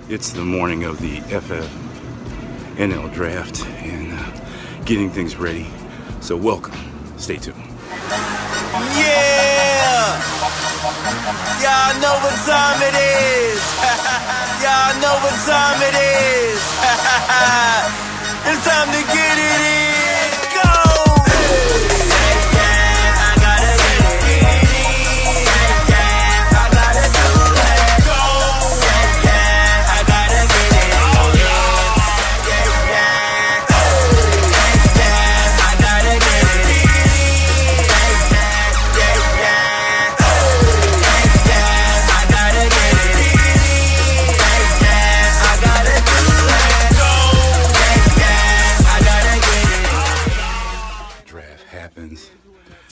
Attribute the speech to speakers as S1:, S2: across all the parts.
S1: It's the morning of the FFNL draft and getting things ready. So welcome. Stay tuned.
S2: Yeah! Y'all know what time it is. Y'all know what time it is. It's time to get it in. Go!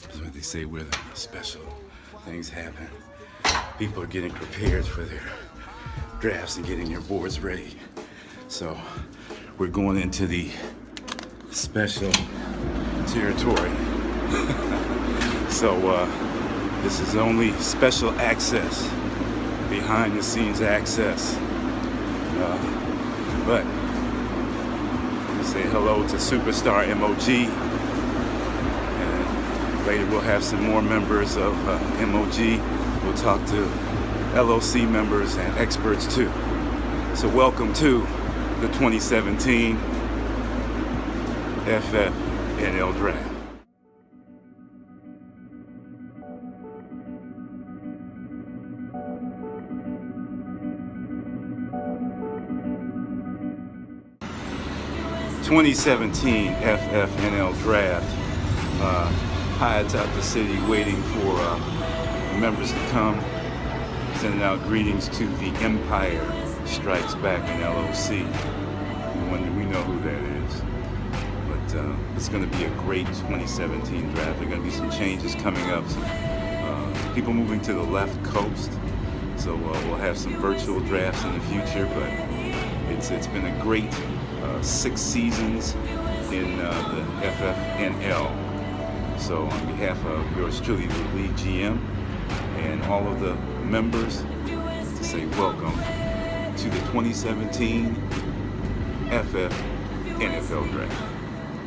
S1: That's what they say where the special things happen. People are getting prepared for their drafts and getting their boards ready. So we're going into the special territory. So this is only special access, behind the scenes access. But say hello to Superstar MOG. Later we'll have some more members of MOG. We'll talk to LOC members and experts too. So welcome to the 2017 FFNL Draft. '17 FFNL Draft. High atop the city, waiting for members to come. Sending out greetings to the Empire Strikes Back in LOC. We know who that is. But it's going to be a great 2017 draft. There are going to be some changes coming up. Some people moving to the left coast. So we'll have some virtual drafts in the future. But it's been a great 6 seasons in the FFNL. So on behalf of yours truly, the league GM, and all of the members, to say welcome to the 2017 FFNL Draft.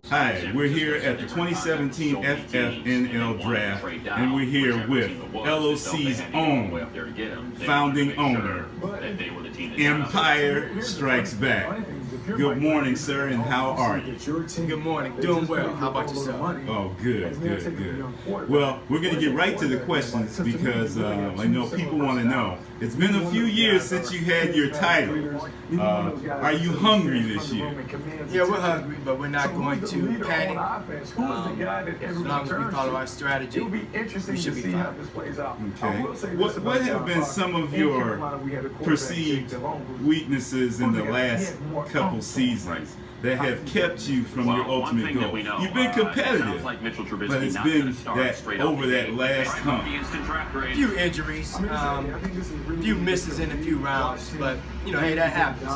S1: Hi, we're here at the 2017 FFNL Draft, and we're here with LOC's own founding owner, Empire Strikes Back. Good morning, sir, and how are you?
S3: Good morning. Doing well. How about yourself?
S1: Oh, good. Well, we're going to get right to the questions because I know people want to know. It's been a few years since you had your title. Are you hungry this year?
S3: Yeah, we're hungry, but we're not going to panic. As long as we follow our strategy, we should be fine.
S1: Okay. What have been some of your perceived weaknesses in the last couple seasons that have kept you from your ultimate goal? You've been competitive, but it's been that over that last hump.
S3: A few injuries, a few misses in a few rounds, but hey, that happens.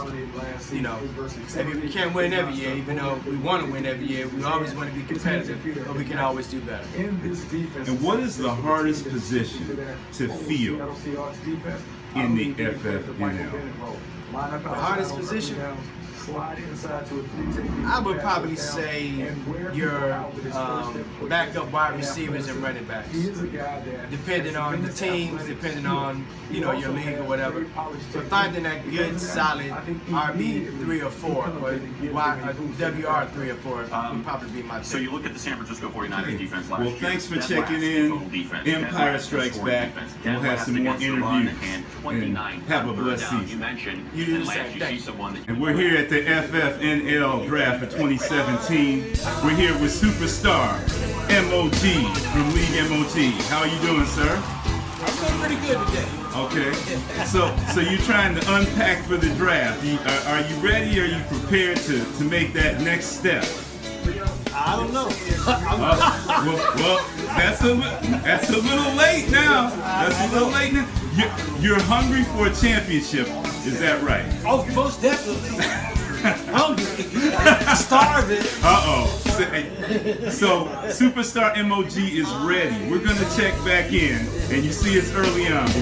S3: Maybe we can't win every year, even though we want to win every year. We always want to be competitive, but we can always do better.
S1: And what is the hardest position to field in the FFNL?
S3: The hardest position? I would probably say your backup wide receivers and running backs, depending on the teams, depending on your league or whatever. So finding that good, solid RB 3 or 4 or WR 3 or 4 would probably be my pick.
S4: So you look at the San Francisco 49ers defense last year.
S1: Well, thanks for checking in. Empire Strikes Back. We'll have some more interviews. And have a blessed season.
S3: You do the same thing.
S1: And we're here at the FFNL Draft for 2017. We're here with Superstar MOG from League MOG. How are you doing, sir?
S3: I'm doing pretty good today.
S1: Okay. So you're trying to unpack for the draft. Are you ready? Are you prepared to make that next step?
S3: I don't know.
S1: Well, that's a little late now. That's a little late now. You're hungry for a championship. Is that right?
S3: Oh, most definitely. Hungry. Starving.
S1: So Superstar MOG is ready. We're gonna check back in, and you see it's early on, but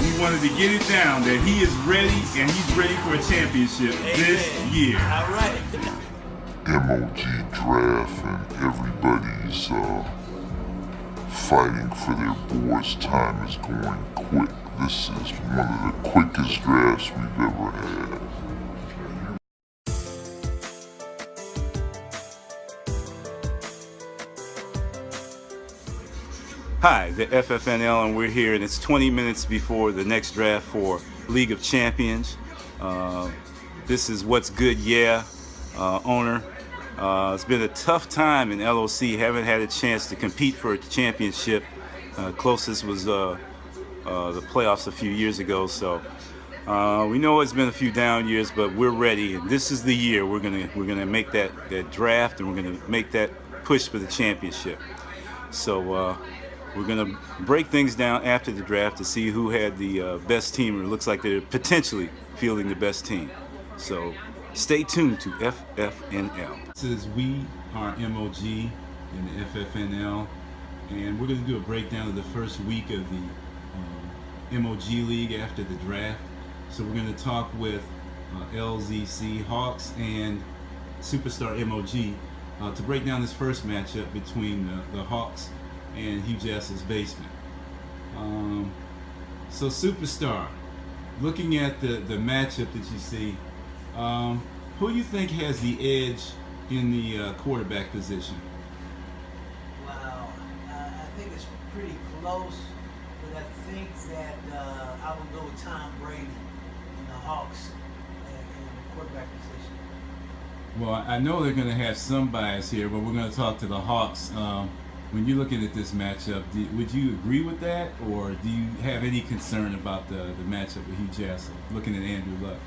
S1: we wanted to get it down that he is ready and he's ready for a championship this year.
S2: All right.
S5: MOG draft and everybody's fighting for their boys. Time is going quick. This is one of the quickest drafts we've ever had.
S1: Hi, the FFNL, and we're here, and it's 20 minutes before the next draft for League of Champions. This is What's Good, Yeah, owner. It's been a tough time in LOC. Haven't had a chance to compete for a championship. Closest was the playoffs a few years ago. So we know it's been a few down years, but we're ready. And this is the year we're gonna make that draft, and we're gonna make that push for the championship. So. We're going to break things down after the draft to see who had the best team, or it looks like they're potentially fielding the best team. So stay tuned to FFNL. This is We Are MOG in the FFNL, and we're going to do a breakdown of the first week of the MOG League after the draft. So we're going to talk with LZC Hawks and Superstar MOG to break down this first matchup between the Hawks and Hugh Jessel's basement. So Superstar, looking at the matchup that you see, who do you think has the edge in the quarterback position?
S6: Wow, I think it's pretty close, but I think that I would go with Tom Brady and the Hawks in the quarterback position.
S1: Well, I know they're going to have some bias here, but we're going to talk to the Hawks. When you're looking at this matchup, would you agree with that, or do you have any concern about the matchup with Hugh Jackson, looking at Andrew Luck?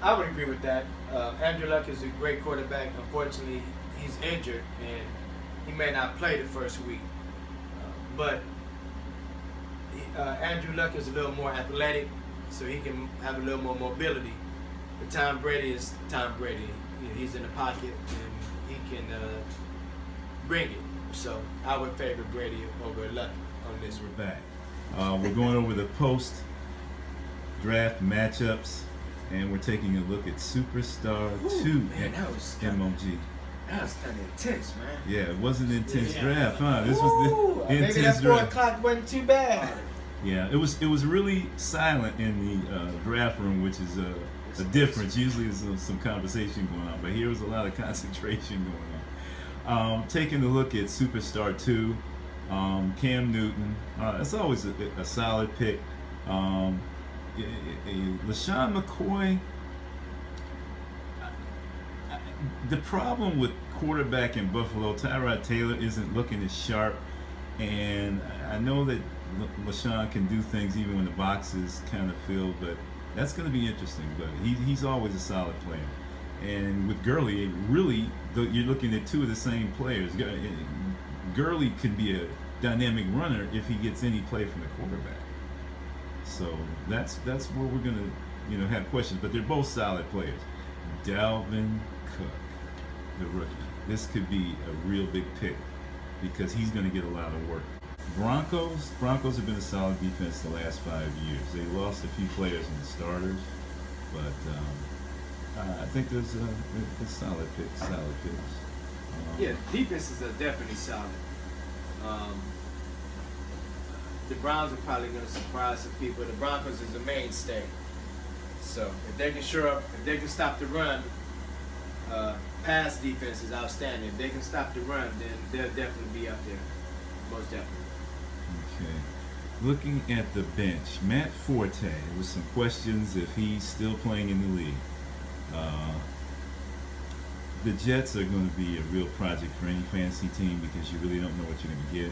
S3: I would agree with that. Andrew Luck is a great quarterback. Unfortunately, he's injured, and he may not play the first week. But Andrew Luck is a little more athletic, so he can have a little more mobility. But Tom Brady is Tom Brady. You know, he's in the pocket, and he can bring it. So I would favor Brady over Luck on this.
S1: We're back. We're going over the post-draft matchups, and we're taking a look at Superstar 2
S3: man,
S1: at MOG.
S3: That was kind of intense, man.
S1: Yeah, it was an intense draft, huh? This was the
S3: maybe
S1: intense
S3: that 4
S1: draft.
S3: o'clock wasn't too bad.
S1: Yeah, it was really silent in the draft room, which is a difference. Usually there's some conversation going on, but here was a lot of concentration going on. Taking a look at Superstar 2, Cam Newton. That's always a solid pick. LaShawn McCoy. The problem with quarterback in Buffalo, Tyrod Taylor isn't looking as sharp, and I know that LaShawn can do things even when the box is kind of filled, but that's going to be interesting. But he's always a solid player. And with Gurley, really, you're looking at two of the same players. Gurley could be a dynamic runner if he gets any play from the quarterback. So that's where we're going to have questions. But they're both solid players. Dalvin Cook, the rookie. This could be a real big pick because he's going to get a lot of work. Broncos have been a solid defense the last 5 years. They lost a few players in the starters, but I think there's a solid picks.
S3: Yeah, defenses are definitely solid. The Browns are probably going to surprise some people. The Broncos is the mainstay. So if they can if they can stop the run, pass defense is outstanding. If they can stop the run, then they'll definitely be up there. Most definitely.
S1: Okay. Looking at the bench, Matt Forte, there was some questions if he's still playing in the league. The Jets are going to be a real project for any fantasy team because you really don't know what you're going to get.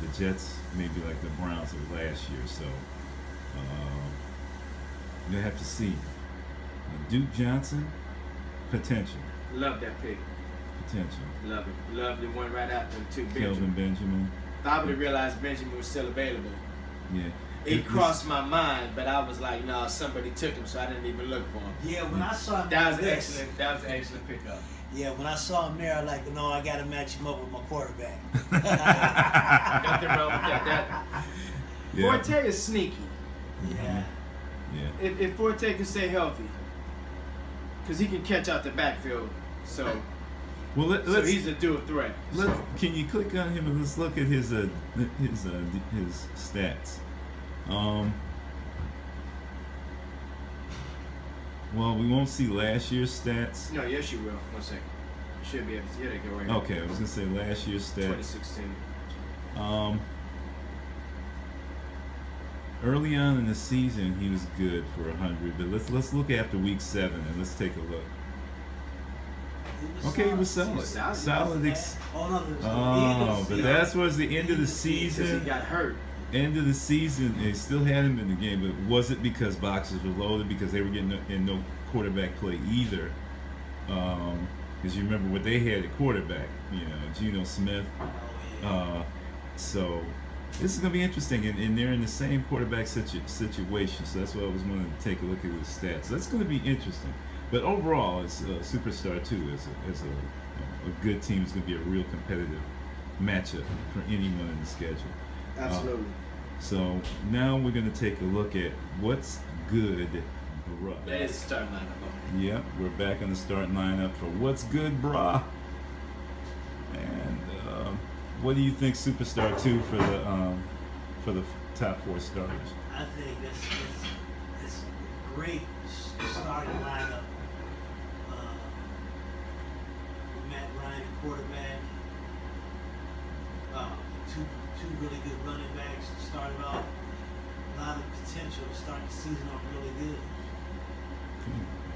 S1: The Jets may be like the Browns of last year, so you'll have to see. Duke Johnson, potential.
S3: Love that pick.
S1: Potential.
S3: Love it. Love the one right after him too.
S1: Kelvin Benjamin.
S3: If I would have realized Benjamin was still available.
S1: Yeah.
S3: It crossed my mind, but I was like, no, somebody took him, so I didn't even look for him.
S6: Yeah, when I saw him,
S3: That was excellent. That was an excellent pickup.
S6: Yeah, when I saw him there, I was like, no, I got to match him up with my quarterback.
S3: Nothing wrong with that.
S1: Yeah.
S3: Forte is sneaky.
S6: Yeah.
S1: Yeah.
S3: If Forte can stay healthy, because he can catch out the backfield, so
S1: Well,
S3: so he's a dual threat. So.
S1: Can you click on him and let's look at his stats. Well, we won't see last year's stats.
S3: No, yes you will. 1 second. You should be able to see it. They go right
S1: Okay, I was gonna say last year's stats.
S3: 2016.
S1: Early on in the season, he was good for 100, but let's look after week 7 and let's take a look. Okay, he was solid. Oh, but that was the end of the
S3: Because
S1: season.
S3: he got hurt.
S1: End of the season, they still had him in the game, but was it because boxes were loaded because they were getting in no quarterback play either? Because you remember what they had at quarterback, Geno Smith. So this is going to be interesting, and they're in the same quarterback situation, so that's why I was wanting to take a look at his stats. So that's going to be interesting. But overall, it's Superstar 2 is a good team. It's going to be a real competitive matchup for anyone in the schedule.
S3: Absolutely.
S1: So now we're going to take a look at what's good, bruh.
S3: That is the starting lineup.
S1: Yep, we're back on the starting lineup for what's good, bruh. And what do you think, Superstar 2, for the top 4 starters?
S6: I think that's a great starting lineup. Matt Ryan at quarterback. Two really good running backs to start it off. A lot of potential to start the season off really good.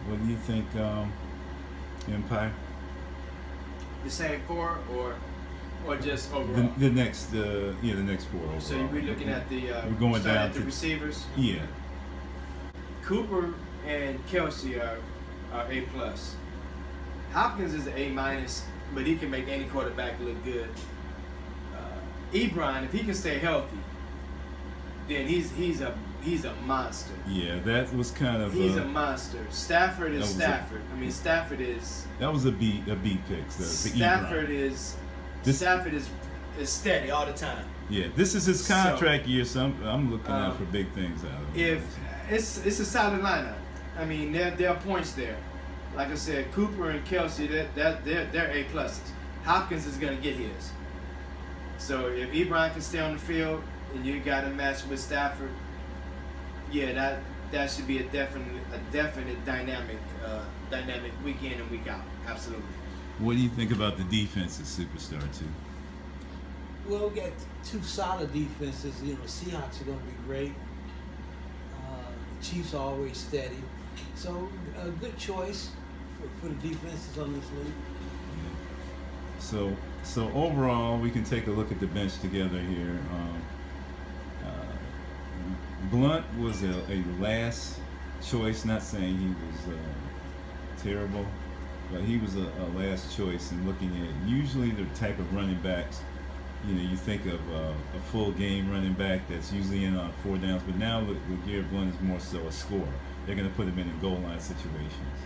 S1: What do you think, Empire?
S3: The same 4 or just overall?
S1: The next 4 overall.
S3: So we're looking at the
S1: we're going
S3: starting
S1: down
S3: at the
S1: to
S3: receivers.
S1: Yeah.
S3: Cooper and Kelsey are A+. Hopkins is an A-, but he can make any quarterback look good. Ebron, if he can stay healthy, then he's a monster.
S1: Yeah, that was kind of
S3: He's a monster. Stafford is Stafford. Stafford is.
S1: That was a B pick.
S3: Stafford is. Stafford is steady all the time.
S1: Yeah, this is his contract year, so I'm looking out for big things out of him.
S3: If it's a solid lineup, there are points there. Like I said, Cooper and Kelsey, they're A+. Hopkins is gonna get his. So if Ebron can stay on the field and you got a match with Stafford, yeah, that should be a definite dynamic week in and week out. Absolutely.
S1: What do you think about the defense of Superstar 2?
S6: Well, we got 2 solid defenses. The Seahawks are going to be great. The Chiefs are always steady. So a good choice for the defenses on this league.
S1: So overall, we can take a look at the bench together here. Blunt was a last choice, not saying he was terrible, but he was a last choice in looking at usually the type of running backs. You think of a full game running back that's usually in on 4 downs, but now with Garrett Blunt is more so a scorer. They're going to put him in goal line situations.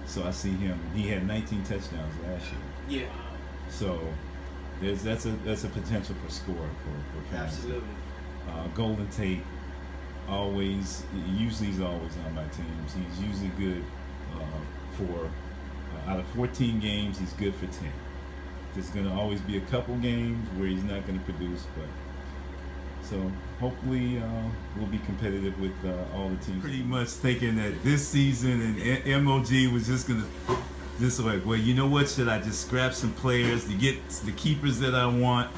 S1: So I see him. He had 19 touchdowns last year.
S3: Yeah.
S1: So that's a potential for score for fantasy.
S3: Absolutely.
S1: Golden Tate usually he's always on my teams. He's usually good for out of 14 games, he's good for 10. There's going to always be a couple games where he's not going to produce, but so hopefully we'll be competitive with all the teams. Pretty much thinking that this season and MOG was just going to this way. Well, you know what? Should I just scrap some players to get the keepers that I want?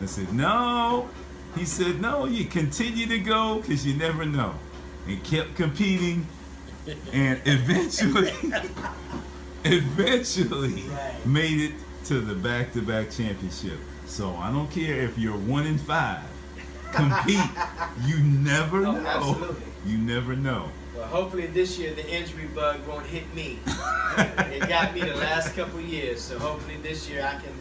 S1: I said no. He said no. You continue to go because you never know, and kept competing, and eventually made it to the back-to-back championship. So I don't care if you're 1-5. Compete. You never know.
S3: Absolutely.
S1: You never know.
S3: Well, hopefully this year the injury bug won't hit me. It got me the last couple years, so hopefully this year I can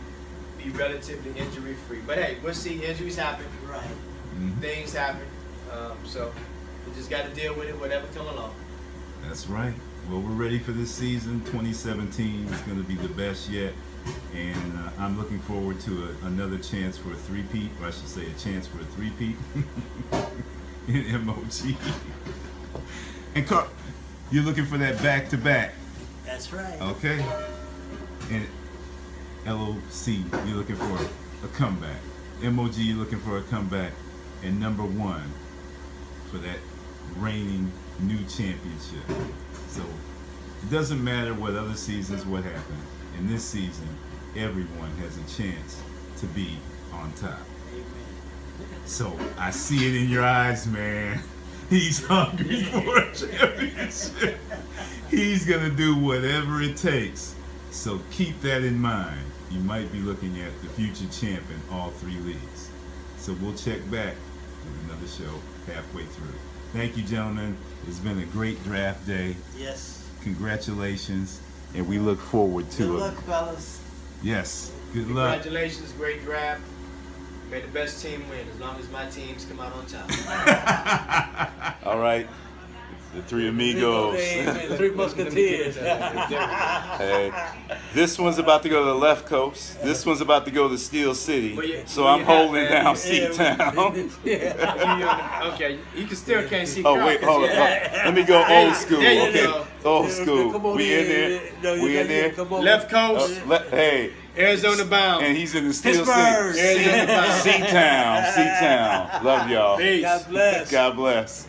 S3: be relatively injury-free. But hey, we'll see. Injuries happen.
S6: Right.
S1: Mm-hmm.
S3: Things happen. So we just got to deal with it, whatever come along.
S1: That's right. Well, we're ready for this season. 2017 is going to be the best yet. And I'm looking forward to another chance for a three-peat, or I should say a chance for a three-peat. in MOG. And Carl, you're looking for that back-to-back.
S6: That's right.
S1: Okay. And LOC, you're looking for a comeback. MOG, you're looking for a comeback. And number one for that reigning new championship. So it doesn't matter what other seasons, what happened. In this season, everyone has a chance to be on top. So I see it in your eyes, man. He's hungry for a championship. He's gonna do whatever it takes. So keep that in mind. You might be looking at the future champ in all three leagues. So we'll check back with another show halfway through. Thank you, gentlemen. It's been a great draft day.
S6: Yes.
S1: Congratulations, and we look forward to
S6: Good
S1: it.
S6: luck, fellas.
S1: Yes, good luck.
S3: Congratulations, great draft. May the best team win, as long as my teams come out on top.
S1: All right, the three amigos.
S6: Three musketeers.
S1: Hey, this one's about to go to the left coast. This one's about to go to Steel City. So I'm holding down C-Town.
S3: Okay, you can still can't see.
S1: Oh wait, hold on. Let me go old school.
S3: There you
S1: Okay,
S3: go.
S1: old school.
S6: Come on
S1: We in there. We in there.
S3: Left coast,
S1: Hey.
S3: Arizona bound.
S1: And he's in the Steel
S6: Pittsburgh.
S1: City. C-Town. C-Town. Love y'all.
S3: Peace.
S6: God bless.
S1: God bless.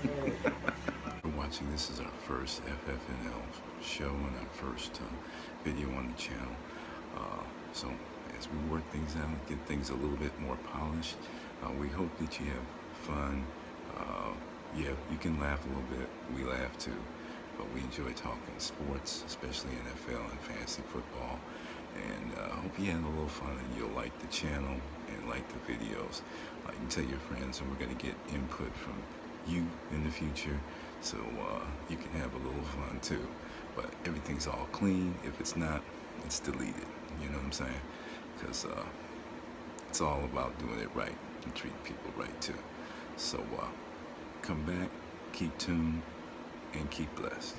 S1: For watching, this is our first FFNL show and our first video on the channel. So as we work things out, get things a little bit more polished, we hope that you have fun. Yeah, you can laugh a little bit. We laugh too. But we enjoy talking sports, especially NFL and fantasy football. And I hope you had a little fun and you'll like the channel and like the videos. You can tell your friends, and we're going to get input from you in the future, so you can have a little fun too. But everything's all clean. If it's not, it's deleted. You know what I'm saying? Because it's all about doing it right and treating people right too. So come back, keep tuned, and keep blessed.